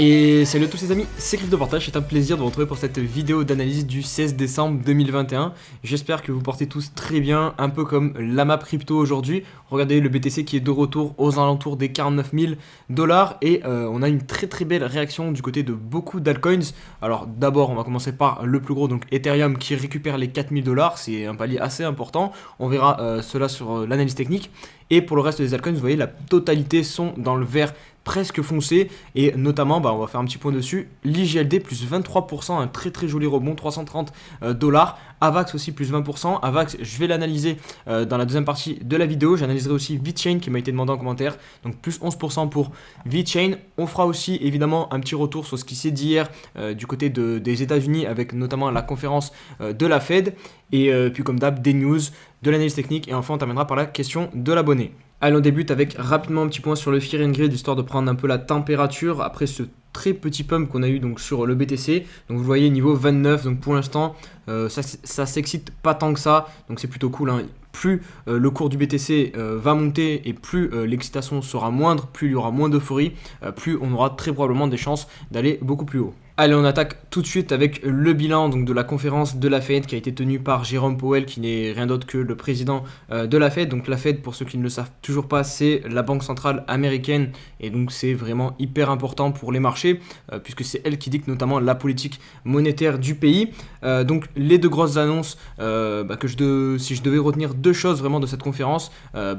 Et salut à tous les amis, c'est CryptoPartage, c'est un plaisir de vous retrouver pour cette vidéo d'analyse du 16 décembre 2021. J'espère que vous portez tous très bien, un peu comme la map crypto aujourd'hui. Regardez le BTC qui est de retour aux alentours des 49 000 dollars et on a une très belle réaction du côté de beaucoup d'altcoins. Alors d'abord on va commencer par le plus gros, donc Ethereum qui récupère les 4 000 dollars, c'est un palier assez important. On verra cela sur l'analyse technique. Et pour le reste des altcoins, vous voyez la totalité sont dans le vert presque foncé et notamment on va faire un petit point dessus, l'IGLD plus 23%, un très joli rebond, 330 dollars, Avax aussi plus 20%, Avax je vais l'analyser dans la deuxième partie de la vidéo, j'analyserai aussi VeChain qui m'a été demandé en commentaire, donc plus 11% pour VeChain. On fera aussi évidemment un petit retour sur ce qui s'est dit hier du côté des États-Unis avec notamment la conférence de la Fed et puis comme d'hab des news, de l'analyse technique et enfin on terminera par la question de l'abonné. Allez, on débute avec rapidement un petit point sur le Fear and Greed, histoire de prendre un peu la température après ce très petit pump qu'on a eu donc sur le BTC. Donc vous voyez niveau 29, donc pour l'instant ça s'excite pas tant que ça, donc c'est plutôt cool, hein. Plus le cours du BTC va monter et plus l'excitation sera moindre, plus il y aura moins d'euphorie, plus on aura très probablement des chances d'aller beaucoup plus haut. Allez, on attaque tout de suite avec le bilan donc, de la conférence de la Fed qui a été tenue par Jérôme Powell, qui n'est rien d'autre que le président de la Fed. Donc la Fed, pour ceux qui ne le savent toujours pas, c'est la banque centrale américaine et donc c'est vraiment hyper important pour les marchés puisque c'est elle qui dicte notamment la politique monétaire du pays. Donc les deux grosses annonces si je devais retenir deux choses vraiment de cette conférence,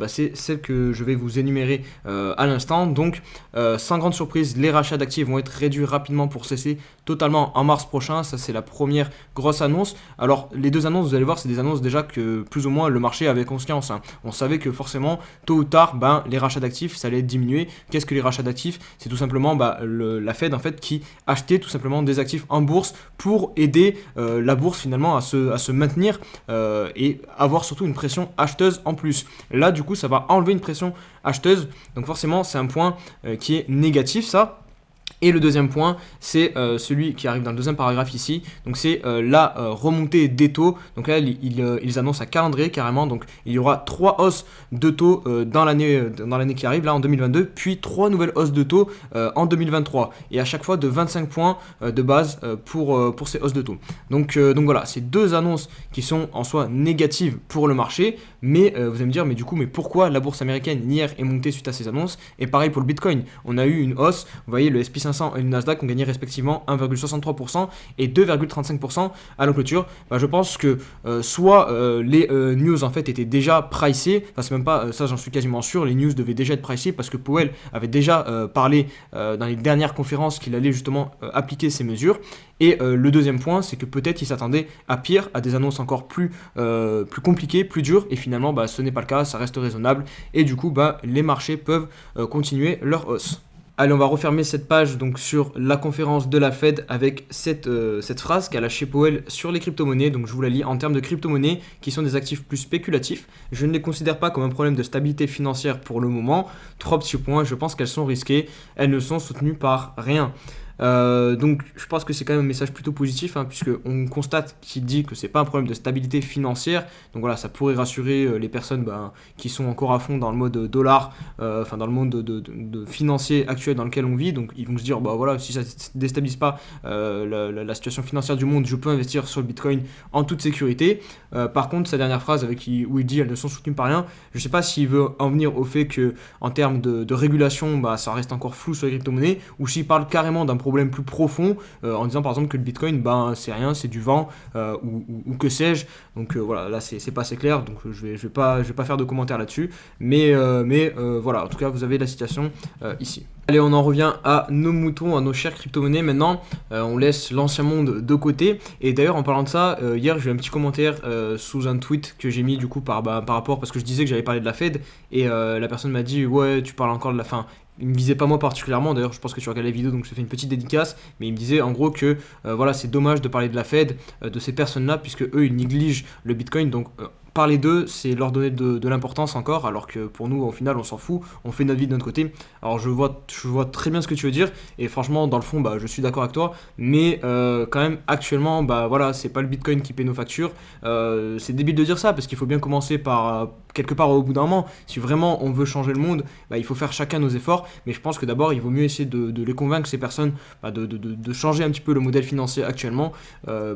c'est celles que je vais vous énumérer à l'instant. Donc sans grande surprise, les rachats d'actifs vont être réduits rapidement pour cesser totalement en mars prochain. Ça c'est la première grosse annonce. Alors les deux annonces, vous allez voir, c'est des annonces déjà que plus ou moins le marché avait conscience, hein. On savait que forcément tôt ou tard les rachats d'actifs ça allait être diminué. Qu'est-ce que les rachats d'actifs? C'est tout simplement la Fed en fait qui achetait tout simplement des actifs en bourse pour aider la bourse finalement à se maintenir et avoir surtout une pression acheteuse en plus. Là du coup ça va enlever une pression acheteuse, donc forcément c'est un point qui est négatif ça. Et le deuxième point, c'est celui qui arrive dans le deuxième paragraphe ici. Donc c'est la remontée des taux. Donc là, ils annoncent un calendrier carrément. Donc il y aura 3 hausses de taux dans l'année qui arrive, là en 2022, puis 3 nouvelles hausses de taux en 2023. Et à chaque fois de 25 points de base pour ces hausses de taux. Donc voilà, c'est deux annonces qui sont en soi négatives pour le marché. Mais vous allez me dire, mais du coup, pourquoi la bourse américaine hier est montée suite à ces annonces? Et pareil pour le Bitcoin. On a eu une hausse, vous voyez, le SP 500 et le Nasdaq ont gagné respectivement 1,63% et 2,35% à la clôture. Je pense que soit les news en fait étaient déjà pricées, enfin c'est même pas ça, j'en suis quasiment sûr, les news devaient déjà être pricées parce que Powell avait déjà parlé dans les dernières conférences qu'il allait justement appliquer ces mesures. Et le deuxième point, c'est que peut-être il s'attendait à pire, à des annonces encore plus compliquées, plus dures, et finalement ce n'est pas le cas, ça reste raisonnable, et du coup les marchés peuvent continuer leur hausse. Allez, on va refermer cette page donc sur la conférence de la Fed avec cette phrase qu'a lâché Powell sur les crypto-monnaies. Donc je vous la lis: en termes de crypto-monnaies qui sont des actifs plus spéculatifs, je ne les considère pas comme un problème de stabilité financière pour le moment. 3 petits points, je pense qu'elles sont risquées, elles ne sont soutenues par rien. Donc je pense que c'est quand même un message plutôt positif, hein, puisque on constate qu'il dit que c'est pas un problème de stabilité financière. Donc voilà, ça pourrait rassurer les personnes qui sont encore à fond dans le mode dollar, dans le monde de financier actuel dans lequel on vit. Donc ils vont se dire voilà, si ça ne déstabilise pas la situation financière du monde, je peux investir sur le Bitcoin en toute sécurité. Par contre, sa dernière phrase où il dit elles ne sont soutenues par rien, je sais pas s'il veut en venir au fait que en termes de régulation ça reste encore flou sur les crypto-monnaies, ou s'il parle carrément d'un problème plus profond en disant par exemple que le Bitcoin c'est rien, c'est du vent ou que sais-je. Donc voilà, là c'est pas assez clair, donc je vais pas faire de commentaires là-dessus, mais voilà, en tout cas vous avez la situation ici. Allez, on en revient à nos moutons, à nos chères crypto-monnaies maintenant. On laisse l'ancien monde de côté. Et d'ailleurs, en parlant de ça, hier j'ai eu un petit commentaire sous un tweet que j'ai mis du coup par rapport, parce que je disais que j'allais parler de la Fed, et la personne m'a dit ouais, tu parles encore de la fin. Il me visait pas moi particulièrement, d'ailleurs je pense que tu regardes la vidéo donc je te fais une petite dédicace, mais il me disait en gros que voilà, c'est dommage de parler de la Fed, de ces personnes là, puisque eux ils négligent le Bitcoin, donc parler d'eux c'est leur donner de l'importance encore, alors que pour nous au final on s'en fout, on fait notre vie de notre côté. Alors je vois très bien ce que tu veux dire, et franchement dans le fond je suis d'accord avec toi, mais quand même actuellement voilà, c'est pas le Bitcoin qui paie nos factures. C'est débile de dire ça parce qu'il faut bien commencer par quelque part au bout d'un moment, si vraiment on veut changer le monde, il faut faire chacun nos efforts, mais je pense que d'abord il vaut mieux essayer de les convaincre, ces personnes, de changer un petit peu le modèle financier actuellement,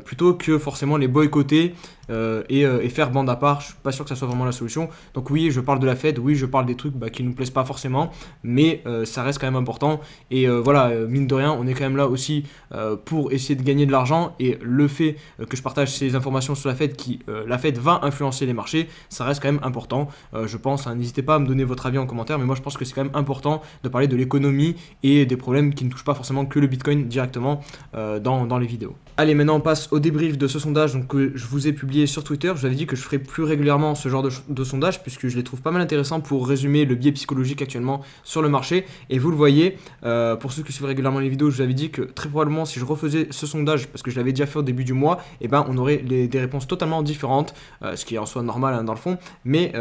plutôt que forcément les boycotter et faire bande à part. Je suis pas sûr que ça soit vraiment la solution. Donc oui, je parle de la Fed, oui, je parle des trucs qui nous plaisent pas forcément, mais ça reste quand même important. Et voilà, mine de rien, on est quand même là aussi pour essayer de gagner de l'argent, et le fait que je partage ces informations sur la Fed, la Fed va influencer les marchés, ça reste quand même important, je pense. N'hésitez pas à me donner votre avis en commentaire, mais moi je pense que c'est quand même important de parler de l'économie et des problèmes qui ne touchent pas forcément que le Bitcoin directement dans les vidéos. Allez, maintenant on passe au débrief de ce sondage donc, que je vous ai publié sur Twitter. Je vous avais dit que je ferai plus régulièrement ce genre de sondage, puisque je les trouve pas mal intéressants pour résumer le biais psychologique actuellement sur le marché. Et vous le voyez, pour ceux qui suivent régulièrement les vidéos, je vous avais dit que très probablement si je refaisais ce sondage, parce que je l'avais déjà fait au début du mois, on aurait des réponses totalement différentes, ce qui est en soi normal dans le fond. Mais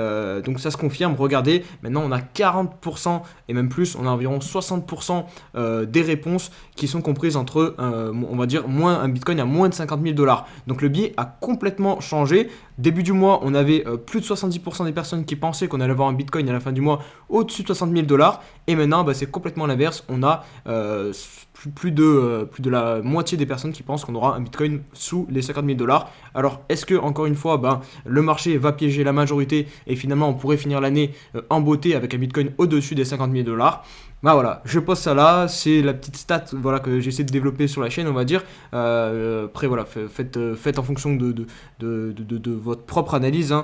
donc ça se confirme, regardez, maintenant on a 40% et même plus, on a environ 60% des réponses qui sont comprises entre, on va dire, un Bitcoin à moins de 50 000 $. Donc le biais a complètement changé. Début du mois, on avait plus de 70% des personnes qui pensaient qu'on allait avoir un Bitcoin à la fin du mois au-dessus de 60 000 $. Et maintenant, c'est complètement l'inverse. On a plus de la moitié des personnes qui pensent qu'on aura un Bitcoin sous les 50 000 $. Alors, est-ce que, encore une fois, le marché va piéger la majorité et finalement, on pourrait finir l'année en beauté avec un Bitcoin au-dessus des 50 000 $? Voilà, je pose ça là, c'est la petite stat que j'essaie de développer sur la chaîne, on va dire. Après, voilà, faites en fonction de votre propre analyse.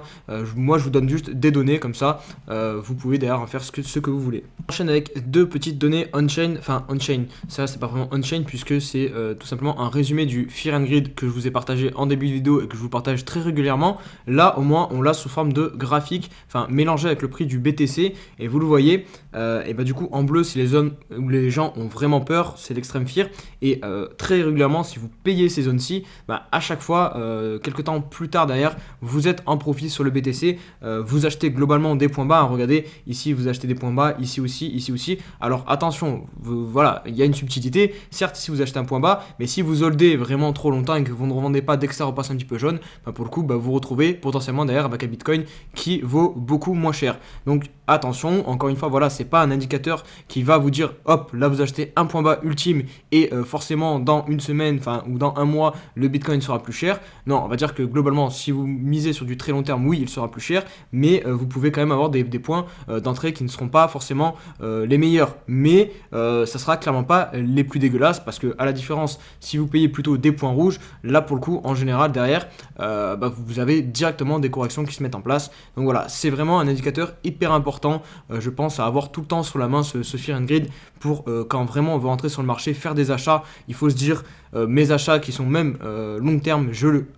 Moi, je vous donne juste des données comme ça. Vous pouvez d'ailleurs en faire ce que vous voulez. On enchaîne avec deux petites données on-chain. Enfin, on-chain, ça, c'est pas vraiment on-chain puisque c'est tout simplement un résumé du Fear and Greed que je vous ai partagé en début de vidéo et que je vous partage très régulièrement. Là, au moins, on l'a sous forme de graphique, mélangé avec le prix du BTC. Et vous le voyez, et du coup, en bleu, si les zones où les gens ont vraiment peur, c'est l'extrême fear. Et très régulièrement, si vous payez ces zones-ci, à chaque fois, quelques temps plus tard derrière, vous êtes en profit sur le BTC. Vous achetez globalement des points bas. Regardez, ici vous achetez des points bas, ici aussi, ici aussi. Alors attention, voilà, il y a une subtilité. Certes, si vous achetez un point bas, mais si vous holdez vraiment trop longtemps et que vous ne revendez pas dès que ça repasse un petit peu jaune, pour le coup, vous retrouvez potentiellement derrière avec un Bitcoin qui vaut beaucoup moins cher. Donc attention, encore une fois, voilà, c'est pas un indicateur qui va vous dire hop, là vous achetez un point bas ultime et forcément dans une semaine ou dans un mois le Bitcoin sera plus cher. Non, on va dire que globalement, si vous misez sur du très long terme, oui, il sera plus cher, mais vous pouvez quand même avoir des points d'entrée qui ne seront pas forcément les meilleurs, mais ça sera clairement pas les plus dégueulasses, parce que à la différence, si vous payez plutôt des points rouges, là pour le coup, en général derrière, vous avez directement des corrections qui se mettent en place. Donc voilà, c'est vraiment un indicateur hyper important, je pense, à avoir tout le temps sur la main, ce Fear and Greed, pour quand vraiment on veut entrer sur le marché, faire des achats. Il faut se dire, mes achats qui sont même long terme,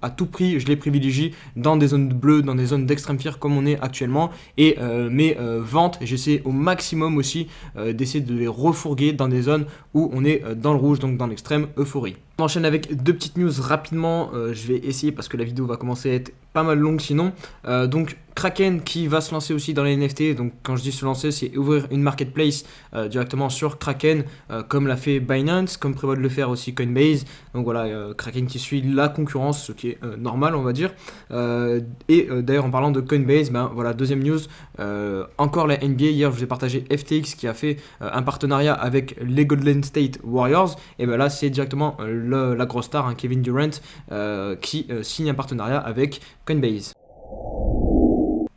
à tout prix, je les privilégie dans des zones bleues, dans des zones d'extrême fear comme on est actuellement, et mes ventes, j'essaie au maximum aussi d'essayer de les refourguer dans des zones où on est dans le rouge, donc dans l'extrême euphorie. On enchaîne avec deux petites news rapidement, je vais essayer parce que la vidéo va commencer à être pas mal longue sinon. Donc Kraken qui va se lancer aussi dans les NFT, donc quand je dis se lancer, c'est ouvrir une marketplace directement sur Kraken, comme l'a fait Binance, comme prévoit de le faire aussi Coinbase. Donc voilà, Kraken qui suit la concurrence, ce qui est normal on va dire. Et d'ailleurs en parlant de Coinbase, voilà, deuxième news, encore la NBA, hier je vous ai partagé FTX qui a fait un partenariat avec les Golden State Warriors, et là c'est directement la grosse star, Kevin Durant, qui signe un partenariat avec Coinbase.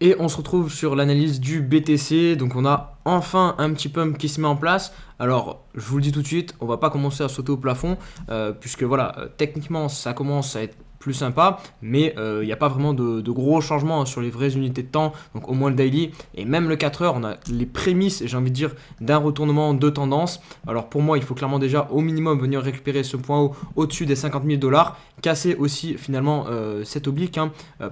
Et on se retrouve sur l'analyse du BTC, donc on a enfin un petit pump qui se met en place. Alors je vous le dis tout de suite, on va pas commencer à sauter au plafond, puisque voilà, techniquement ça commence à être plus sympa, mais il n'y a pas vraiment de gros changements sur les vraies unités de temps, donc au moins le daily, et même le 4 heures, on a les prémices, j'ai envie de dire, d'un retournement de tendance. Alors pour moi, il faut clairement déjà au minimum venir récupérer ce point haut au-dessus des 50 000 $, casser aussi finalement cette oblique,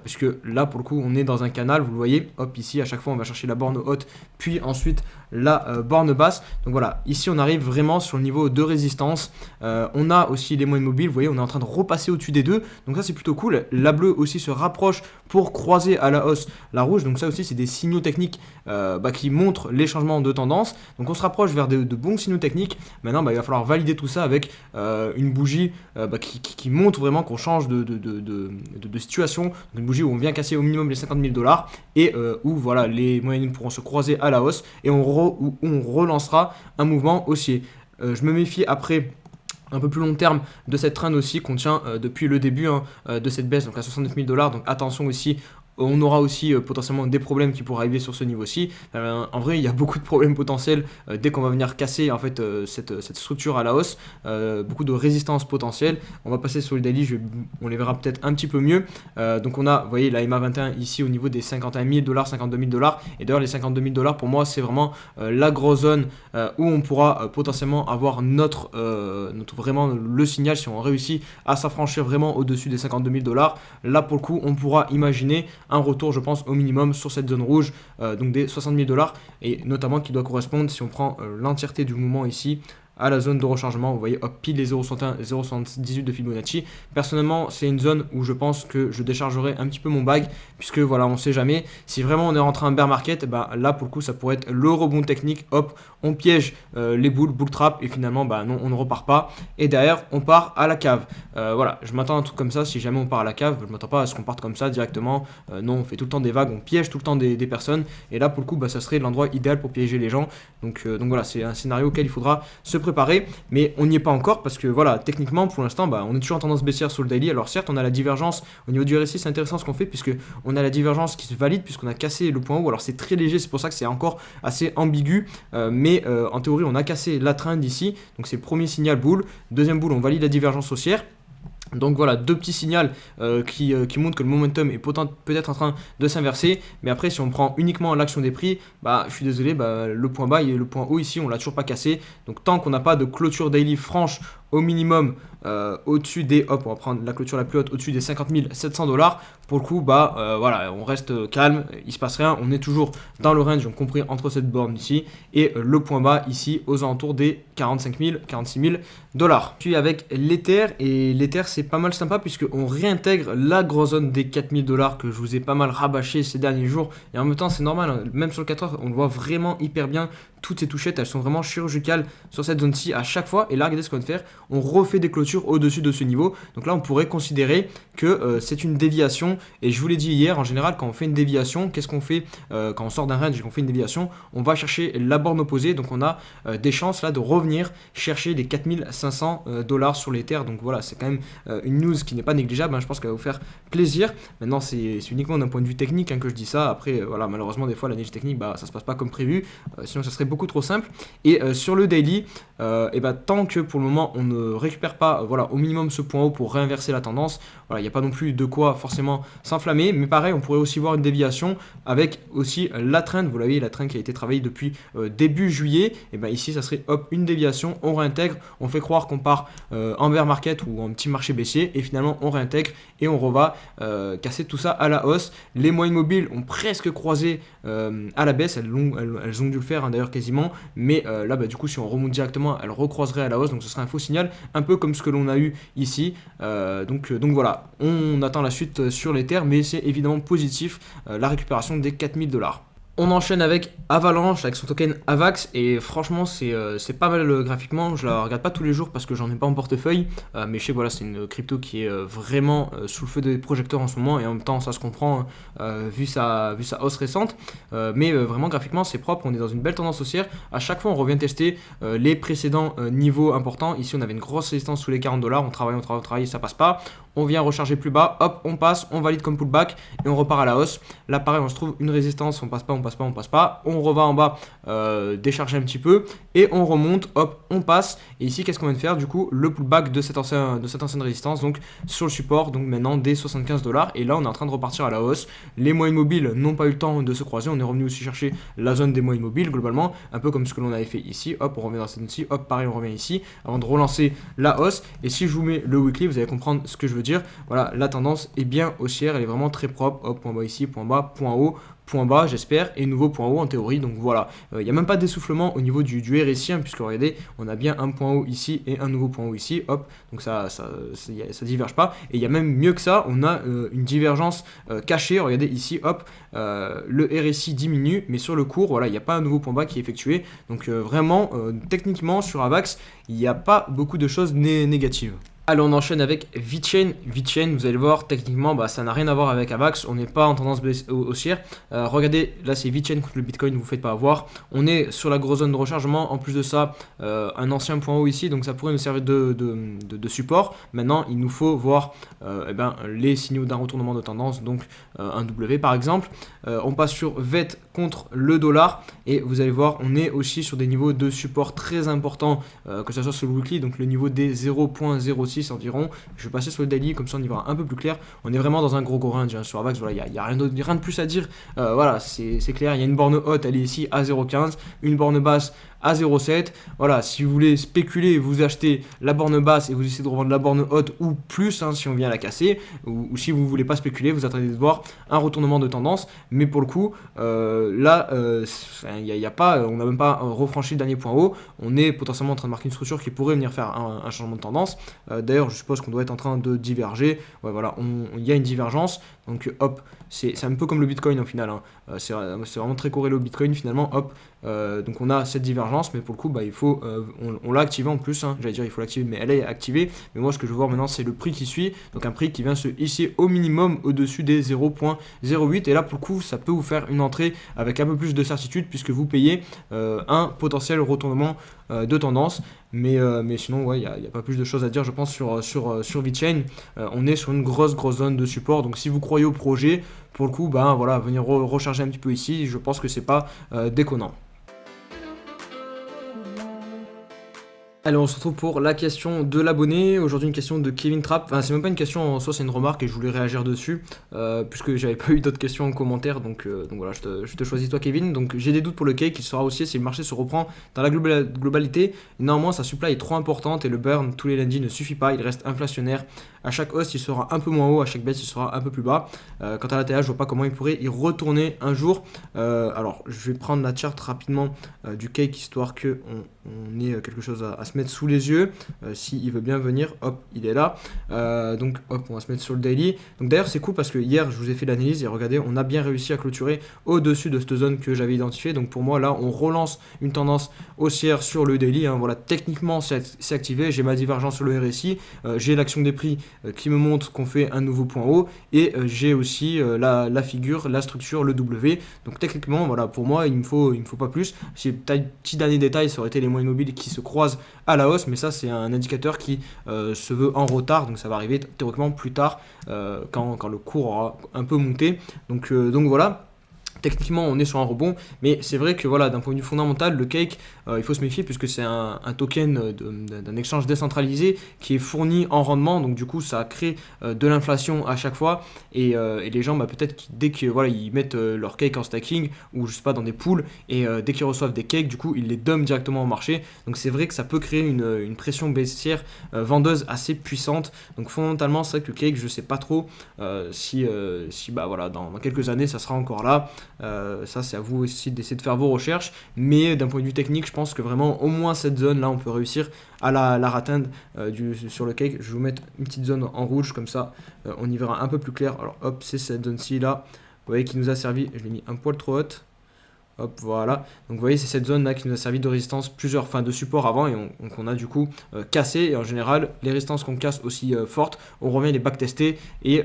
puisque là pour le coup on est dans un canal, vous le voyez, hop, ici à chaque fois on va chercher la borne haute, puis ensuite la borne basse. Donc voilà, ici on arrive vraiment sur le niveau de résistance. On a aussi les moyennes mobiles, vous voyez, on est en train de repasser au-dessus des deux, donc ça ça c'est plutôt cool. La bleue aussi se rapproche pour croiser à la hausse la rouge, donc ça aussi c'est des signaux techniques qui montrent les changements de tendance. Donc on se rapproche vers de bons signaux techniques. Maintenant il va falloir valider tout ça avec une bougie qui montre vraiment qu'on change de situation. Donc une bougie où on vient casser au minimum les 50 000 $, et où voilà, les moyennes pourront se croiser à la hausse, et où on relancera un mouvement haussier. Je me méfie après un peu plus long terme de cette trend aussi qu'on tient depuis le début de cette baisse, donc à 69 000 $. Donc attention aussi, on aura aussi potentiellement des problèmes qui pourraient arriver sur ce niveau-ci. En vrai, il y a beaucoup de problèmes potentiels dès qu'on va venir casser en fait cette structure à la hausse. Beaucoup de résistance potentielle. On va passer sur le daily, on les verra peut-être un petit peu mieux. Donc on a, vous voyez, la EMA 21 ici au niveau des 51 000 $, 52 000 $. Et d'ailleurs, les 52 000 $ pour moi, c'est vraiment la grosse zone où on pourra potentiellement avoir notre vraiment le signal si on réussit à s'affranchir vraiment au-dessus des 52 000 $. Là, pour le coup, on pourra imaginer un retour, je pense, au minimum sur cette zone rouge, donc des 60 000 $, et notamment qui doit correspondre, si on prend l'entièreté du mouvement ici, à la zone de rechargement. Vous voyez, hop, pile les 0,61 et 0,78 de Fibonacci. Personnellement, c'est une zone où je pense que je déchargerai un petit peu mon bag, puisque voilà, on sait jamais. Si vraiment on est rentré en bear market, là pour le coup, ça pourrait être le rebond technique. Hop, on piège les bull trap, et finalement, non, on ne repart pas. Et derrière, on part à la cave. Voilà, je m'attends à un truc comme ça. Si jamais on part à la cave, je ne m'attends pas à ce qu'on parte comme ça directement. Non, on fait tout le temps des vagues, on piège tout le temps des personnes. Et là, pour le coup, ça serait l'endroit idéal pour piéger les gens. Donc voilà, c'est un scénario auquel il faudra se préparer, mais on n'y est pas encore parce que voilà, techniquement pour l'instant on est toujours en tendance baissière sur le daily. Alors certes, on a la divergence au niveau du RSI, c'est intéressant ce qu'on fait puisque on a la divergence qui se valide puisqu'on a cassé le point haut. Alors c'est très léger, c'est pour ça que c'est encore assez ambigu, mais en théorie on a cassé la trend ici, donc c'est le premier signal bull. Deuxième bull, on valide la divergence haussière. Donc voilà, deux petits signaux qui montrent que le momentum est peut-être en train de s'inverser. Mais après, si on prend uniquement l'action des prix, je suis désolé, le point bas et le point haut ici, on l'a toujours pas cassé. Donc tant qu'on n'a pas de clôture daily franche au minimum au-dessus des, on va prendre la clôture la plus haute, au-dessus des 50 700 $, pour le coup, voilà, on reste calme, il se passe rien, on est toujours dans le range, compris entre cette borne ici, et le point bas ici, aux alentours des 45 000, 46 000 $. Puis avec l'Ether, et l'Ether c'est pas mal sympa, puisqu'on réintègre la grosse zone des 4 000 $ que je vous ai pas mal rabâché ces derniers jours, et en même temps c'est normal, même sur le 4 heures, on le voit vraiment hyper bien. Toutes ces touchettes, elles sont vraiment chirurgicales sur cette zone-ci à chaque fois. Et là, regardez ce qu'on va faire. On refait des clôtures au-dessus de ce niveau. Donc là, on pourrait considérer que c'est une déviation. Et je vous l'ai dit hier, en général, quand on fait une déviation, qu'est-ce qu'on fait quand on sort d'un range et qu'on fait une déviation? On va chercher la borne opposée. Donc on a des chances là de revenir chercher les 4500 $ sur l'Ether. Donc voilà, c'est quand même une news qui n'est pas négligeable. Je pense qu'elle va vous faire plaisir. Maintenant, c'est uniquement d'un point de vue technique que je dis ça. Après, voilà, malheureusement, des fois, l'analyse technique, ça se passe pas comme prévu. Sinon, ça serait beaucoup trop simple. Et sur le daily, tant que pour le moment on ne récupère pas au minimum ce point haut pour réinverser la tendance, il n'y a pas non plus de quoi forcément s'enflammer. Mais pareil, on pourrait aussi voir une déviation avec aussi la trend. Vous voyez, la trend qui a été travaillée depuis début juillet. Et ici ça serait une déviation, on réintègre, on fait croire qu'on part en bear market ou en petit marché baissier, et finalement on réintègre et on va casser tout ça à la hausse. Les moyennes mobiles ont presque croisé à la baisse, elles ont dû le faire d'ailleurs quasiment, mais là du coup si on remonte directement, elles recroiseraient à la hausse, donc ce serait un faux signal, un peu comme ce que l'on a eu ici. Donc voilà, on attend la suite sur l'Ether, mais c'est évidemment positif, la récupération des 4 000 $. On enchaîne avec Avalanche, avec son token AVAX, et franchement c'est pas mal graphiquement. Je la regarde pas tous les jours parce que j'en ai pas en portefeuille, mais je sais que voilà, c'est une crypto qui est vraiment sous le feu des projecteurs en ce moment, et en même temps ça se comprend vu sa hausse récente, mais vraiment graphiquement c'est propre, on est dans une belle tendance haussière. À chaque fois on revient tester les précédents niveaux importants. Ici on avait une grosse résistance sous les 40 $, on travaille, ça passe pas. On vient recharger plus bas, hop, on passe, on valide comme pullback et on repart à la hausse. Là pareil, on se trouve une résistance, on passe pas, on reva en bas, décharger un petit peu et on remonte, hop, on passe. Et ici qu'est-ce qu'on vient de faire? Du coup le pullback de cette ancienne résistance, donc sur le support, donc maintenant des 75 $. Et là on est en train de repartir à la hausse. Les moyennes mobiles n'ont pas eu le temps de se croiser, on est revenu aussi chercher la zone des moyennes mobiles globalement, un peu comme ce que l'on avait fait ici. Hop, on revient dans cette zone-ci, hop, pareil, on revient ici avant de relancer la hausse. Et si je vous mets le weekly, vous allez comprendre ce que je veux dire. Voilà, la tendance est bien haussière, elle est vraiment très propre. Hop, point bas ici, point bas, point haut, point bas j'espère et nouveau point haut en théorie, donc voilà, il n'y a même pas d'essoufflement au niveau du RSI, hein, puisque regardez on a bien un point haut ici et un nouveau point haut ici, hop, donc ça diverge pas, et il y a même mieux que ça, on a une divergence cachée, regardez ici, hop, le RSI diminue, mais sur le cours, voilà, il n'y a pas un nouveau point bas qui est effectué, donc vraiment, techniquement sur AVAX, il n'y a pas beaucoup de choses négatives. Allez, on enchaîne avec VeChain. VeChain, vous allez le voir, techniquement, ça n'a rien à voir avec AVAX. On n'est pas en tendance haussière. Regardez, là, c'est VeChain contre le Bitcoin, vous ne faites pas avoir. On est sur la grosse zone de rechargement. En plus de ça, un ancien point haut ici, donc ça pourrait nous servir de support. Maintenant, il nous faut voir les signaux d'un retournement de tendance, donc un W par exemple. On passe sur VET contre le dollar. Et vous allez voir, on est aussi sur des niveaux de support très importants, que ce soit sur le weekly, donc le niveau des 0.06 environ. Je vais passer sur le daily, comme ça on y verra un peu plus clair. On est vraiment dans un gros range sur AVAX, voilà, il n'y a rien de plus à dire. Voilà, c'est clair, il y a une borne haute, elle est ici à 0.15, une borne basse à 0.7. Voilà, si vous voulez spéculer, vous achetez la borne basse et vous essayez de revendre la borne haute ou plus, hein, si on vient la casser, ou si vous voulez pas spéculer, vous attendez de voir un retournement de tendance. Mais pour le coup, là, y a pas, on n'a même pas refranchi le dernier point haut. On est potentiellement en train de marquer une structure qui pourrait venir faire un changement de tendance. D'ailleurs, je suppose qu'on doit être en train de diverger. Ouais, voilà, il y a une divergence. Donc hop, c'est un peu comme le Bitcoin au final, hein. C'est vraiment très corrélé au Bitcoin finalement, hop. Donc on a cette divergence, mais pour le coup il faut, on l'a activé en plus, hein. J'allais dire il faut l'activer, mais elle est activée. Mais moi ce que je veux voir maintenant c'est le prix qui suit, donc un prix qui vient se hisser au minimum au-dessus des 0.08, et là pour le coup ça peut vous faire une entrée avec un peu plus de certitude, puisque vous payez un potentiel retournement de tendance. Mais sinon ouais, il n'y a pas plus de choses à dire je pense sur VeChain. On est sur une grosse zone de support, donc si vous croyez au projet, pour le coup voilà, venir recharger un petit peu ici, je pense que c'est pas déconnant. Allez, on se retrouve pour la question de l'abonné. Aujourd'hui, une question de Kevin Trapp. Enfin, c'est même pas une question en soi, c'est une remarque et je voulais réagir dessus, puisque j'avais pas eu d'autres questions en commentaire. Donc voilà, je te choisis toi, Kevin. Donc j'ai des doutes pour le cake, il sera haussier si le marché se reprend dans la globalité. Néanmoins, sa supply est trop importante et le burn tous les lundis ne suffit pas. Il reste inflationnaire. À chaque hausse, il sera un peu moins haut, à chaque baisse, il sera un peu plus bas. Quant à l'ATH, je vois pas comment il pourrait y retourner un jour. Alors, je vais prendre la chart rapidement du cake, histoire que on ait quelque chose à se mettre sous les yeux. S'il veut bien venir, hop, il est là. Donc, hop, on va se mettre sur le daily. Donc, d'ailleurs, c'est cool parce que hier, je vous ai fait l'analyse et regardez, on a bien réussi à clôturer au-dessus de cette zone que j'avais identifiée. Donc, pour moi, là, on relance une tendance haussière sur le daily, hein. Voilà, techniquement, c'est activé. J'ai ma divergence sur le RSI. J'ai l'action des prix qui me montre qu'on fait un nouveau point haut, et j'ai aussi la figure, la structure, le W. Donc techniquement, voilà, pour moi il me faut pas plus. Si petit dernier détail, ça aurait été les moyennes mobiles qui se croisent à la hausse, mais ça c'est un indicateur qui se veut en retard, donc ça va arriver théoriquement plus tard, quand le cours aura un peu monté. Donc voilà. Techniquement, on est sur un rebond, mais c'est vrai que voilà, d'un point de vue fondamental, le cake, il faut se méfier puisque c'est un token d'un exchange décentralisé qui est fourni en rendement, donc du coup, ça crée de l'inflation à chaque fois, et les gens, peut-être dès que voilà, ils mettent leur cake en stacking ou je sais pas dans des pools, et dès qu'ils reçoivent des cakes, du coup, ils les dumpent directement au marché. Donc c'est vrai que ça peut créer une pression baissière vendeuse assez puissante. Donc fondamentalement, c'est vrai que le cake, je sais pas trop si voilà, dans quelques années, ça sera encore là. Ça c'est à vous aussi d'essayer de faire vos recherches, mais d'un point de vue technique je pense que vraiment au moins cette zone là on peut réussir à la atteindre sur le cake. Je vais vous mettre une petite zone en rouge, comme ça on y verra un peu plus clair. Alors hop, c'est cette zone ci là, vous voyez, qui nous a servi, je l'ai mis un poil trop haute. Hop, voilà. Donc vous voyez, c'est cette zone là qui nous a servi de résistance, de support avant, et on a du coup cassé. Et en général, les résistances qu'on casse aussi fortes, on revient les backtester, et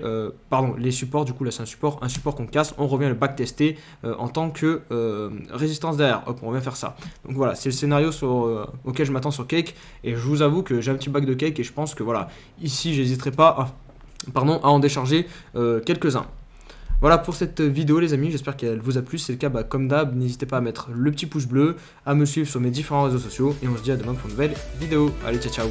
les supports, du coup là c'est un support qu'on casse, on revient le backtester en tant que résistance derrière. Hop, on revient faire ça. Donc voilà, c'est le scénario auquel je m'attends sur cake, et je vous avoue que j'ai un petit bac de cake, et je pense que voilà, ici j'hésiterai pas à en décharger quelques-uns. Voilà pour cette vidéo les amis, j'espère qu'elle vous a plu. Si c'est le cas, comme d'hab, n'hésitez pas à mettre le petit pouce bleu, à me suivre sur mes différents réseaux sociaux, et on se dit à demain pour une nouvelle vidéo. Allez, ciao ciao.